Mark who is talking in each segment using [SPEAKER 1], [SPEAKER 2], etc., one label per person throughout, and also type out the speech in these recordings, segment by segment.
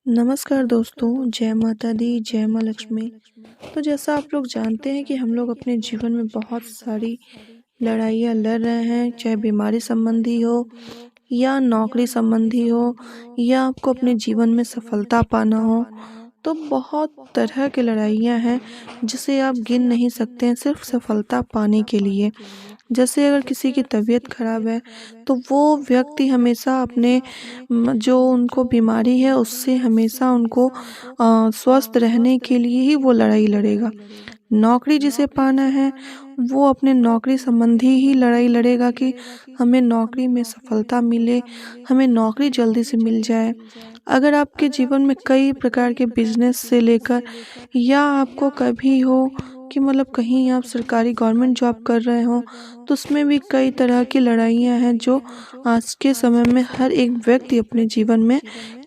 [SPEAKER 1] नमस्कार दोस्तों, जय माता दी, जय माँ लक्ष्मी। तो जैसा आप लोग जानते हैं कि हम लोग अपने जीवन में बहुत सारी लड़ाइयाँ लड़ रहे हैं, चाहे बीमारी संबंधी हो या नौकरी संबंधी हो या आपको अपने जीवन में सफलता पाना हो। तो बहुत तरह की लड़ाइयाँ हैं जिसे आप गिन नहीं सकते हैं सिर्फ सफलता पाने के लिए। जैसे अगर किसी की तबीयत खराब है तो वो व्यक्ति हमेशा अपने जो उनको बीमारी है उससे हमेशा उनको स्वस्थ रहने के लिए ही वो लड़ाई लड़ेगा। नौकरी जिसे पाना है वो अपने नौकरी संबंधी ही लड़ाई लड़ेगा कि हमें नौकरी में सफलता मिले, हमें नौकरी जल्दी से मिल जाए। अगर आपके जीवन में कई प्रकार के बिजनेस से लेकर या आपको कभी हो कि मतलब कहीं आप सरकारी गवर्नमेंट जॉब कर रहे हो तो उसमें भी कई तरह की लड़ाइयाँ हैं जो आज के समय में हर एक व्यक्ति अपने जीवन में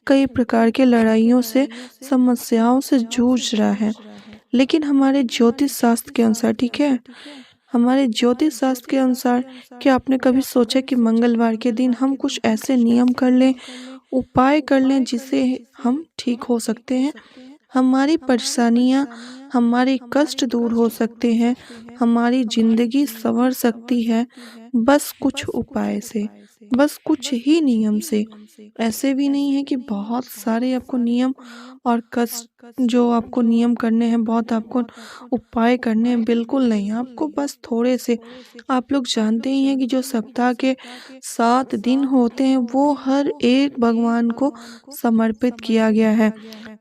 [SPEAKER 1] कई प्रकार के लड़ाइयों से, समस्याओं से जूझ रहा है। लेकिन हमारे ज्योतिष शास्त्र के अनुसार, ठीक है, हमारे ज्योतिष शास्त्र के अनुसार क्या आपने कभी सोचा कि मंगलवार के दिन हम कुछ ऐसे नियम कर लें, उपाय कर लें जिससे हम ठीक हो सकते हैं, हमारी परेशानियां, हमारे कष्ट दूर हो सकते हैं, हमारी जिंदगी संवर सकती है बस कुछ उपाय से, बस कुछ ही नियम से। ऐसे भी नहीं है कि बहुत सारे आपको नियम और कष्ट जो आपको नियम करने हैं, बहुत आपको उपाय करने हैं, बिल्कुल नहीं। आपको बस थोड़े से, आप लोग जानते ही हैं कि जो सप्ताह के 7 दिन होते हैं वो हर एक भगवान को समर्पित किया गया है।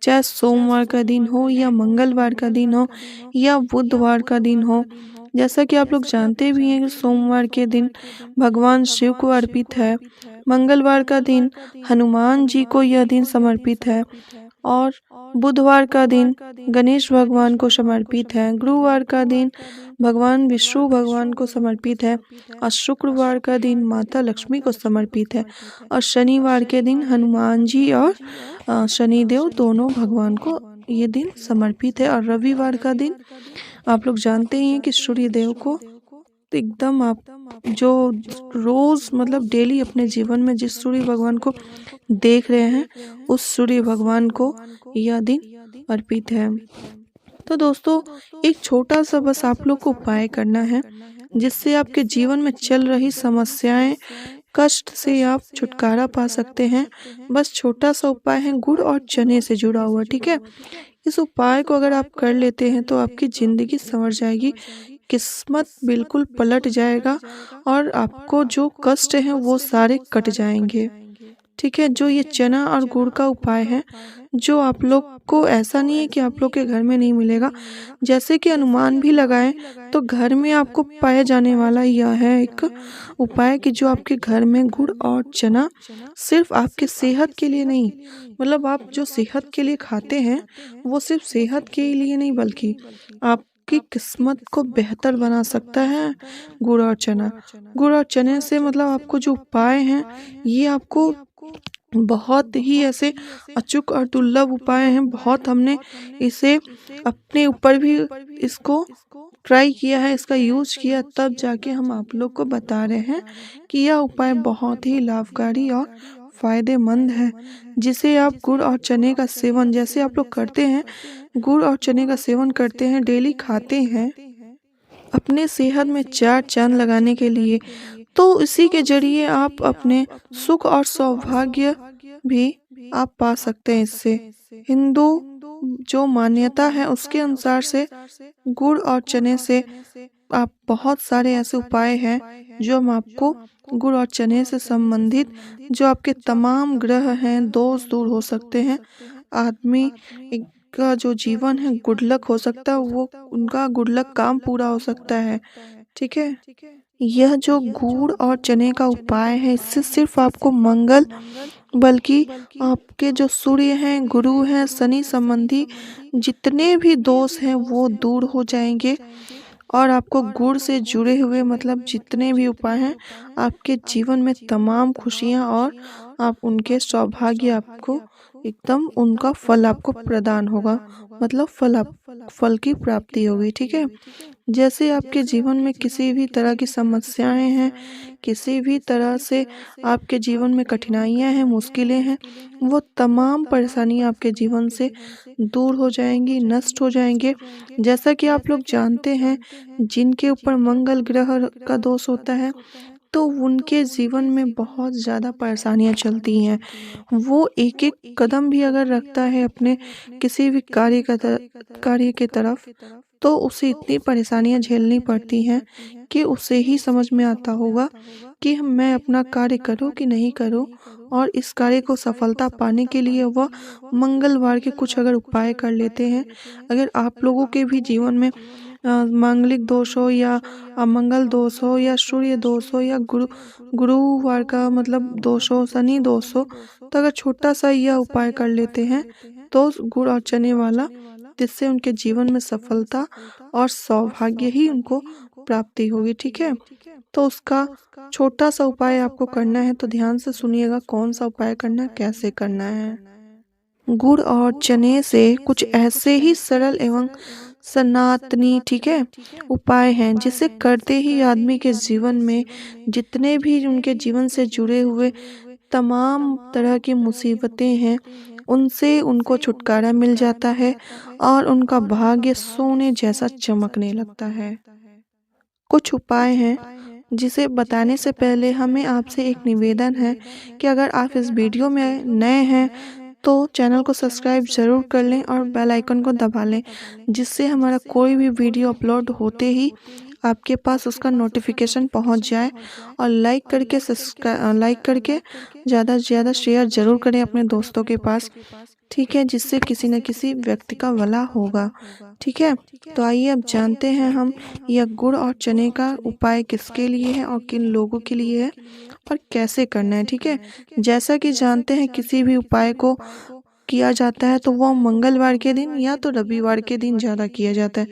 [SPEAKER 1] चाहे सोमवार का दिन हो या मंगलवार का दिन हो या बुधवार का दिन हो। जैसा कि आप लोग जानते भी हैं कि सोमवार के दिन भगवान शिव को अर्पित है, मंगलवार का दिन हनुमान जी को यह दिन समर्पित है और बुधवार का दिन गणेश भगवान को समर्पित है, गुरुवार का दिन भगवान विष्णु भगवान को समर्पित है और शुक्रवार का दिन माता लक्ष्मी को समर्पित है और शनिवार के दिन हनुमान जी और शनिदेव दोनों भगवान को ये दिन समर्पित है। और रविवार का दिन आप लोग जानते ही हैं कि सूर्य देव को एकदम आप जो रोज मतलब डेली अपने जीवन में जिस सूर्य भगवान को देख रहे हैं उस सूर्य भगवान को यह दिन अर्पित है। तो दोस्तों, एक छोटा सा बस आप लोग को उपाय करना है जिससे आपके जीवन में चल रही समस्याएं, कष्ट से आप छुटकारा पा सकते हैं। बस छोटा सा उपाय है, गुड़ और चने से जुड़ा हुआ, ठीक है। इस उपाय को अगर आप कर लेते हैं तो आपकी जिंदगी संवर जाएगी, किस्मत बिल्कुल पलट जाएगा और आपको जो कष्ट हैं वो सारे कट जाएंगे, ठीक है। जो ये चना और गुड़ का उपाय है, जो आप लोग को ऐसा नहीं है कि आप लोग के घर में नहीं मिलेगा। जैसे कि अनुमान भी लगाएं तो घर में आपको पाया जाने वाला यह है एक उपाय कि जो आपके घर में गुड़ और चना सिर्फ आपके सेहत के लिए नहीं, मतलब आप जो सेहत के लिए खाते हैं वो सिर्फ सेहत के लिए नहीं बल्कि आपकी किस्मत को बेहतर बना सकता है। गुड़ और चना, गुड़ और चने से मतलब आपको जो उपाय हैं ये आपको बहुत ही ऐसे अचूक और दुर्लभ उपाय हैं। बहुत हमने इसे अपने ऊपर भी इसको ट्राई किया है, इसका यूज किया, तब जाके हम आप लोग को बता रहे हैं कि यह उपाय बहुत ही लाभकारी और फायदेमंद है। जिसे आप गुड़ और चने का सेवन, जैसे आप लोग करते हैं, गुड़ और चने का सेवन करते हैं, डेली खाते हैं अपने सेहत में चार चांद लगाने के लिए, तो इसी के जरिए आप अपने सुख और सौभाग्य भी आप पा सकते हैं। इससे हिंदू जो मान्यता है उसके अनुसार से गुड़ और चने से आप बहुत सारे ऐसे उपाय हैं जो हम आपको गुड़ और चने से संबंधित जो आपके तमाम ग्रह हैं दोष दूर हो सकते हैं। आदमी का जो जीवन है गुडलक हो सकता है, वो उनका गुडलक काम पूरा हो सकता है, ठीक है। यह जो गुड़ और चने का उपाय है इससे सिर्फ आपको मंगल बल्कि आपके जो सूर्य हैं, गुरु हैं, शनि संबंधी जितने भी दोष हैं वो दूर हो जाएंगे और आपको गुड़ से जुड़े हुए मतलब जितने भी उपाय हैं आपके जीवन में तमाम खुशियां और आप उनके सौभाग्य आपको एकदम उनका फल आपको प्रदान होगा, मतलब फल की प्राप्ति होगी, ठीक है। जैसे आपके जीवन में किसी भी तरह की समस्याएं हैं, किसी भी तरह से आपके जीवन में कठिनाइयां हैं, मुश्किलें हैं, वो तमाम परेशानियां आपके जीवन से दूर हो जाएंगी, नष्ट हो जाएंगे। जैसा कि आप लोग जानते हैं, जिनके ऊपर मंगल ग्रह का दोष होता है, तो उनके जीवन में बहुत ज़्यादा परेशानियां चलती हैं। वो एक-एक कदम भी अगर रखता है अपने किसी भी कार्य की तरफ, तो उसे इतनी परेशानियां झेलनी पड़ती हैं कि उसे ही समझ में आता होगा कि मैं अपना कार्य करूं कि नहीं करूं। और इस कार्य को सफलता पाने के लिए वह मंगलवार के कुछ अगर उपाय कर लेते हैं। अगर आप लोगों के भी जीवन में मांगलिक दोष हो या अमंगल दोष हो या सूर्य दोष हो या गुरुवार का मतलब दोष हो, शनि दोष हो, तो अगर छोटा सा यह उपाय कर लेते हैं तो गुड़ और चने वाला, जिससे उनके जीवन में सफलता और सौभाग्य ही उनको प्राप्ति होगी, ठीक है। तो उसका छोटा सा उपाय आपको करना है, तो ध्यान से सुनिएगा कौन सा उपाय करना है, कैसे करना है। गुड़ और चने से कुछ ऐसे ही सरल एवं सनातनी, ठीक है, उपाय हैं जिसे करते ही आदमी के जीवन में जितने भी उनके जीवन से जुड़े हुए तमाम तरह की मुसीबतें हैं, उनसे उनको छुटकारा मिल जाता है और उनका भाग्य सोने जैसा चमकने लगता है। कुछ उपाय हैं जिसे बताने से पहले हमें आपसे एक निवेदन है कि अगर आप इस वीडियो में नए हैं तो चैनल को सब्सक्राइब ज़रूर कर लें और बेल आइकन को दबा लें, जिससे हमारा कोई भी वीडियो अपलोड होते ही आपके पास उसका नोटिफिकेशन पहुंच जाए। और लाइक करके ज़्यादा से ज़्यादा शेयर ज़रूर करें अपने दोस्तों के पास, ठीक है, जिससे किसी न किसी व्यक्ति का भला होगा, ठीक है। तो आइए अब जानते हैं हम यह गुड़ और चने का उपाय किसके लिए है और किन लोगों के लिए है और कैसे करना है, ठीक है। जैसा कि जानते हैं, किसी भी उपाय को किया जाता है तो वो मंगलवार के दिन या तो रविवार के दिन ज़्यादा किया जाता है,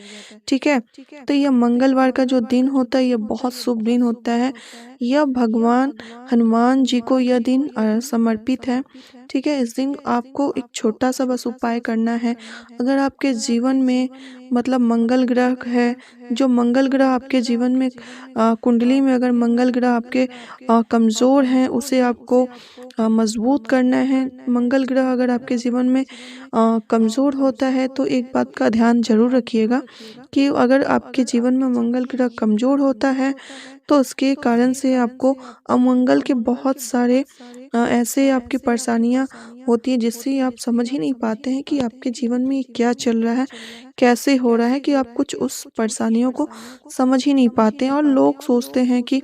[SPEAKER 1] ठीक है। तो यह मंगलवार का जो दिन होता है, यह बहुत शुभ दिन होता है। यह भगवान हनुमान जी को यह दिन समर्पित है, ठीक है। इस दिन आपको एक छोटा सा बस उपाय करना है। अगर आपके जीवन में मतलब मंगल ग्रह है, जो मंगल ग्रह आपके जीवन में कुंडली में अगर मंगल ग्रह आपके कमज़ोर हैं, उसे आपको मजबूत करना है। मंगल ग्रह अगर आपके जीवन में कमज़ोर होता है तो एक बात का ध्यान जरूर रखिएगा कि अगर आपके जीवन में मंगल ग्रह कमज़ोर होता है तो उसके कारण से आपको अमंगल के बहुत सारे ऐसे आपकी परेशानियां होती हैं, जिससे आप समझ ही नहीं पाते हैं कि आपके जीवन में ये क्या चल रहा है, कैसे हो रहा है, कि आप कुछ उस परेशानियों को समझ ही नहीं पाते हैं। और लोग सोचते हैं कि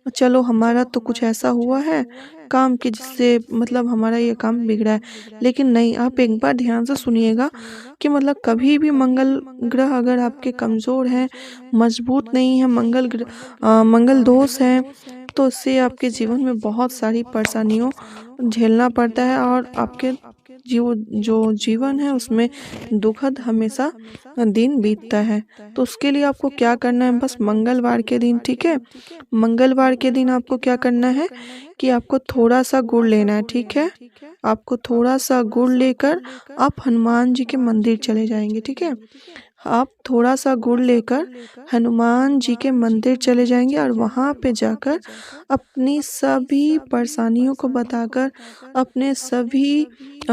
[SPEAKER 1] चलो हमारा तो कुछ ऐसा हुआ है काम कि जिससे मतलब हमारा ये काम बिगड़ा है। लेकिन नहीं, आप एक बार ध्यान से सुनिएगा कि मतलब कभी भी मंगल ग्रह अगर आपके कमज़ोर हैं, मजबूत नहीं है, मंगल दोष है, तो इससे आपके जीवन में बहुत सारी परेशानियों झेलना पड़ता है और आपके जो जीवन है उसमें दुखद हमेशा दिन बीतता है। तो उसके लिए आपको क्या करना है, बस मंगलवार के दिन, ठीक है, मंगलवार के दिन आपको क्या करना है कि आपको थोड़ा सा गुड़ लेना है, ठीक है। आपको थोड़ा सा गुड़ लेकर आप हनुमान जी के मंदिर चले जाएंगे, ठीक है। आप थोड़ा सा गुड़ लेकर हनुमान जी के मंदिर चले जाएंगे और वहाँ पे जाकर अपनी सभी परेशानियों को बताकर, अपने सभी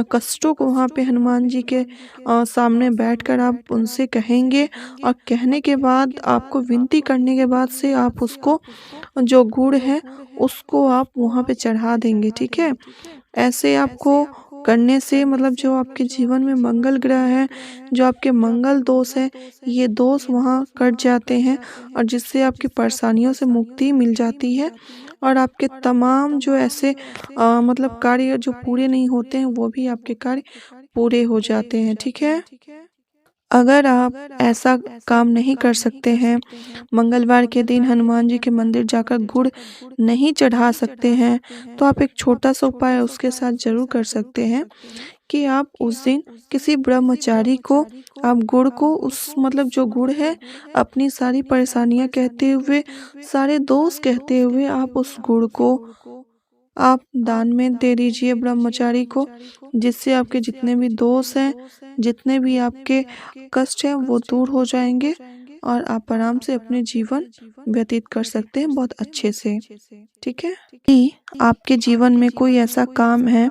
[SPEAKER 1] कष्टों को वहाँ पे हनुमान जी के सामने बैठकर आप उनसे कहेंगे। और कहने के बाद, आपको विनती करने के बाद से आप उसको जो गुड़ है उसको आप वहाँ पे चढ़ा देंगे, ठीक है। ऐसे आपको करने से मतलब जो आपके जीवन में मंगल ग्रह है, जो आपके मंगल दोष है, ये दोष वहाँ कट जाते हैं और जिससे आपकी परेशानियों से मुक्ति मिल जाती है और आपके तमाम जो ऐसे मतलब कार्य जो पूरे नहीं होते हैं, वो भी आपके कार्य पूरे हो जाते हैं, ठीक है। अगर आप ऐसा काम नहीं कर सकते हैं, मंगलवार के दिन हनुमान जी के मंदिर जाकर गुड़ नहीं चढ़ा सकते हैं, तो आप एक छोटा सा उपाय उसके साथ जरूर कर सकते हैं कि आप उस दिन किसी ब्रह्मचारी को आप गुड़ को उस मतलब जो गुड़ है, अपनी सारी परेशानियां कहते हुए, सारे दोष कहते हुए आप उस गुड़ को आप दान में दे दीजिए ब्रह्मचारी को, जिससे आपके जितने भी दोष हैं, जितने भी आपके कष्ट हैं वो दूर हो जाएंगे और आप आराम से अपने जीवन व्यतीत कर सकते हैं बहुत अच्छे से। ठीक है। कि आपके जीवन में कोई ऐसा काम है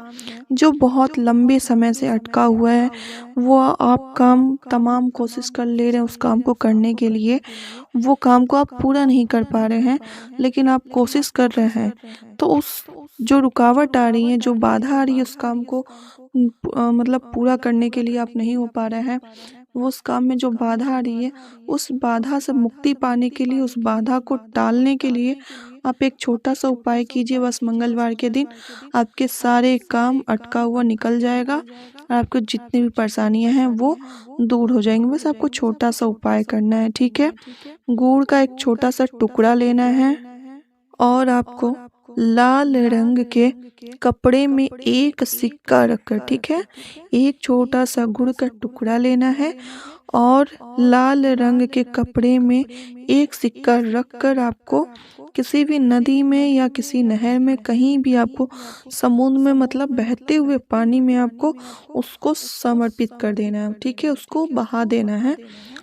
[SPEAKER 1] जो बहुत लंबे समय से अटका हुआ है, वो आप काम तमाम कोशिश कर ले रहे हैं उस काम को करने के लिए, वो काम को आप पूरा नहीं कर पा रहे हैं, लेकिन आप कोशिश कर रहे हैं, तो उस जो रुकावट आ रही है, जो बाधा आ रही है उस काम को मतलब पूरा करने के लिए आप नहीं हो पा रहे हैं, वो उस काम में जो बाधा आ रही है, उस बाधा से मुक्ति पाने के लिए, उस बाधा को टालने के लिए आप एक छोटा-सा उपाय कीजिए। बस मंगलवार के दिन आपके सारे काम अटका हुआ निकल जाएगा और आपको जितनी भी परेशानियाँ हैं वो दूर हो जाएँगी। बस आपको छोटा-सा उपाय करना है, ठीक है? गुड़ का एक छोटा-सा टुकड़ा लेना है और आपको लाल रंग के कपड़े में एक सिक्का रखकर, ठीक है? एक छोटा-सा गुड़ का टुकड़ा लेना है और लाल रंग के कपड़े में एक सिक्का रखकर आपको किसी भी नदी में या किसी नहर में, कहीं भी आपको समुद्र में मतलब बहते हुए पानी में आपको उसको समर्पित कर देना है, ठीक है? उसको बहा देना है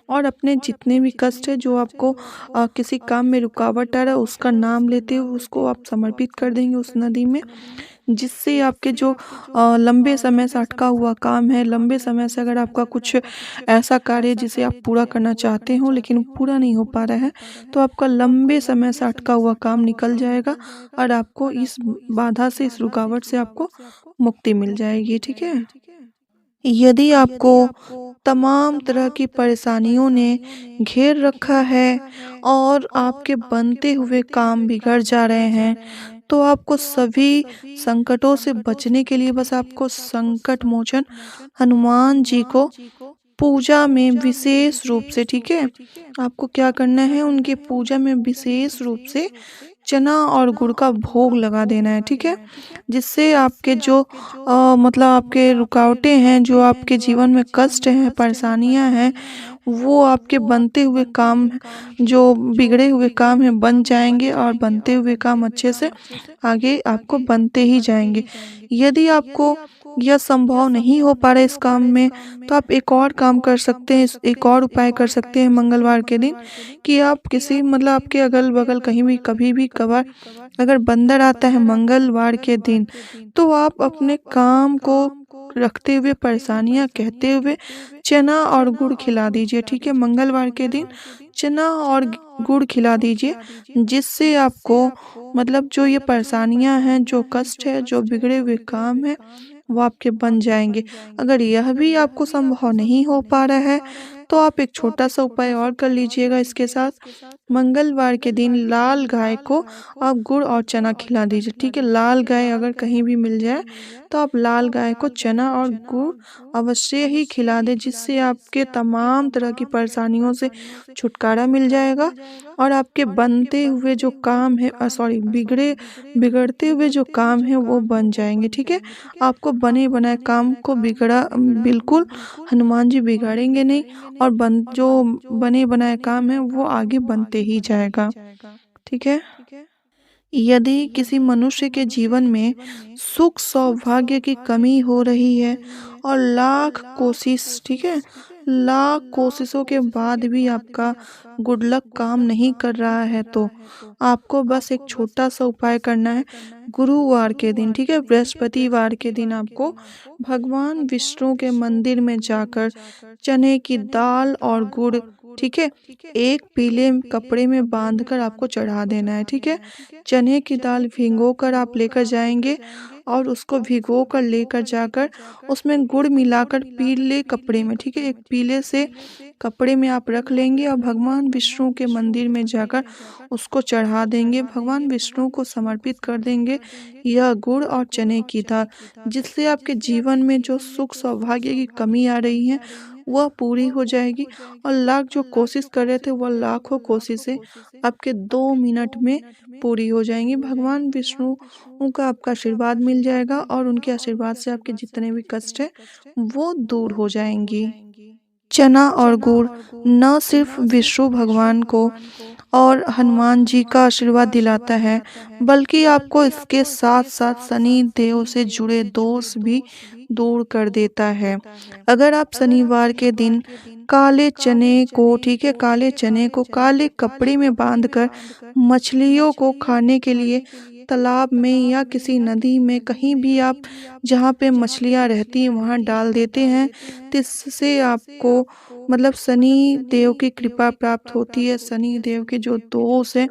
[SPEAKER 1] और अपने जितने भी कष्ट है, जो आपको किसी काम में रुकावट आ रहा है, उसका नाम लेते हुए उसको आप समर्पित कर देंगे उस नदी में, जिससे आपके जो लंबे समय से अटका हुआ काम है, लंबे समय से अगर आपका कुछ ऐसा कार्य है जिसे आप पूरा करना चाहते हो लेकिन पूरा नहीं हो पा रहा है, तो आपका लंबे समय से अटका हुआ काम निकल जाएगा और आपको इस बाधा से, इस रुकावट से आपको मुक्ति मिल जाएगी, ठीक है? यदि आपको तमाम तरह की परेशानियों ने घेर रखा है और आपके बनते हुए काम बिगड़ जा रहे हैं, तो आपको सभी संकटों से बचने के लिए बस आपको संकट मोचन हनुमान जी को पूजा में विशेष रूप से, ठीक है? आपको क्या करना है, उनकी पूजा में विशेष रूप से चना और गुड़ का भोग लगा देना है, ठीक है? जिससे आपके जो मतलब आपके रुकावटें हैं, जो आपके जीवन में कष्ट हैं, परेशानियाँ हैं, वो आपके बनते हुए काम, जो बिगड़े हुए काम हैं, बन जाएँगे और बनते हुए काम अच्छे से आगे आपको बनते ही जाएँगे। यदि आपको यह संभव नहीं हो पा रहा है इस काम में, तो आप एक और काम कर सकते हैं, एक और उपाय कर सकते हैं मंगलवार के दिन, कि आप किसी मतलब आपके अगल-बगल कहीं भी, कभी भी कभार अगर बंदर आता है मंगलवार के दिन, तो आप अपने काम को रखते हुए, परेशानियाँ कहते हुए चना और गुड़ खिला दीजिए, ठीक है? मंगलवार के दिन चना और गुड़ खिला दीजिए, जिससे आपको मतलब जो ये परेशानियाँ हैं, जो कष्ट है, जो बिगड़े हुए काम हैं, वो आपके बन जाएँगे। अगर यह भी आपको संभव नहीं हो पा रहा है, तो आप एक छोटा-सा उपाय और कर लीजिएगा इसके साथ। मंगलवार के दिन लाल गाय को आप गुड़ और चना खिला दीजिए, ठीक है? लाल गाय अगर कहीं भी मिल जाए, तो आप लाल गाय को चना और गुड़ अवश्य ही खिला दें, जिससे आपके तमाम तरह की परेशानियों से छुटकारा मिल जाएगा और आपके बनते हुए जो काम है सॉरी बिगड़ते हुए जो काम है वो बन जाएँगे, ठीक है? आपको बने बनाए काम को बिल्कुल हनुमान जी बिगाड़ेंगे नहीं और जो बने बनाए काम है वो आगे बनते ही जाएगा, ठीक है? यदि किसी मनुष्य के जीवन में सुख सौभाग्य की कमी हो रही है और लाख कोशिश, ठीक है, लाख कोशिशों के बाद भी आपका गुड लक काम नहीं कर रहा है, तो आपको बस एक छोटा सा उपाय करना है। गुरुवार के दिन, ठीक है, बृहस्पतिवार के दिन आपको भगवान विष्णु के मंदिर में जाकर चने की दाल और गुड़, ठीक है, एक पीले कपड़े में बांधकर आपको चढ़ा देना है, ठीक है? चने की दाल भिगोकर आप लेकर जाएँगे और उसको भिगोकर लेकर जाकर उसमें गुड़ मिलाकर पीले कपड़े में, ठीक है, एक पीले से कपड़े में आप रख लेंगे और भगवान विष्णु के मंदिर में जाकर उसको चढ़ा देंगे, भगवान विष्णु को समर्पित कर देंगे यह गुड़ और चने की दाल, जिससे आपके जीवन में जो सुख सौभाग्य की कमी आ रही है वह पूरी हो जाएगी और लाख जो कोशिश कर रहे थे वह लाखों कोशिशें आपके 2 मिनट में पूरी हो जाएंगी। भगवान विष्णु का आपका आशीर्वाद मिल जाएगा और उनके आशीर्वाद से आपके जितने भी कष्ट है वो दूर हो जाएंगी। चना और गुड़ न सिर्फ विष्णु भगवान को और हनुमान जी का आशीर्वाद दिलाता है, बल्कि आपको इसके साथ-साथ शनि देव से जुड़े दोष भी दूर कर देता है। अगर आप शनिवार के दिन काले चने को, ठीक है, काले चने को काले कपड़े में बाँधकर मछलियों को खाने के लिए तालाब में या किसी नदी में, कहीं भी आप जहाँ पे मछलियाँ रहती हैं वहाँ डाल देते हैं, तो इससे आपको मतलब शनि देव की कृपा प्राप्त होती है। शनि देव के जो दोष हैं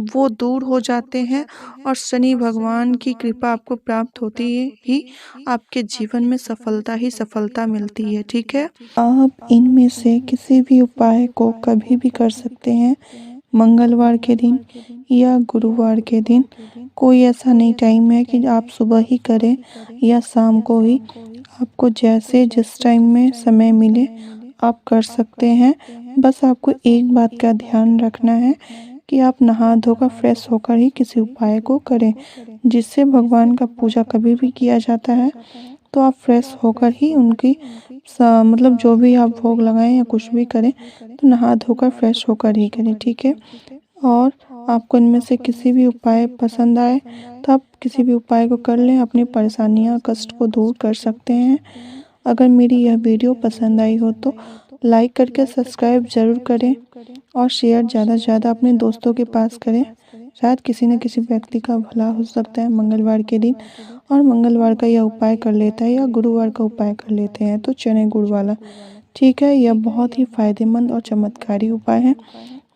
[SPEAKER 1] वो दूर हो जाते हैं और शनि भगवान की कृपा आपको प्राप्त होती है ही आपके जीवन में सफलता ही सफलता मिलती है, ठीक है। आप इनमें से किसी भी उपाय को कभी भी कर सकते हैं, मंगलवार के दिन या गुरुवार के दिन। कोई ऐसा नहीं टाइम है कि आप सुबह ही करें या शाम को ही, आपको जैसे जिस टाइम में समय मिले आप कर सकते हैं। बस आपको एक बात का ध्यान रखना है कि आप नहा धोकर फ्रेश होकर ही किसी उपाय को करें। जिससे भगवान का पूजा कभी भी किया जाता है तो आप फ्रेश होकर ही उनकी मतलब जो भी आप भोग लगाएं या कुछ भी करें तो नहा धोकर फ्रेश होकर ही करें, ठीक है। और आपको इनमें से किसी भी उपाय पसंद आए तो आप किसी भी उपाय को कर लें, अपनी परेशानियां कष्ट को दूर कर सकते हैं। अगर मेरी यह वीडियो पसंद आई हो तो लाइक करके सब्सक्राइब ज़रूर करें और शेयर ज़्यादा से ज़्यादा अपने दोस्तों के पास करें। शायद किसी न किसी व्यक्ति का भला हो सकता है मंगलवार के दिन और मंगलवार का यह उपाय कर लेता है या गुरुवार का उपाय कर लेते हैं तो चने गुड़ वाला, ठीक है। यह बहुत ही फायदेमंद और चमत्कारी उपाय है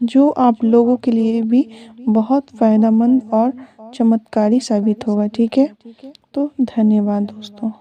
[SPEAKER 1] जो आप लोगों के लिए भी बहुत फायदेमंद और चमत्कारी साबित होगा, ठीक है। तो धन्यवाद दोस्तों।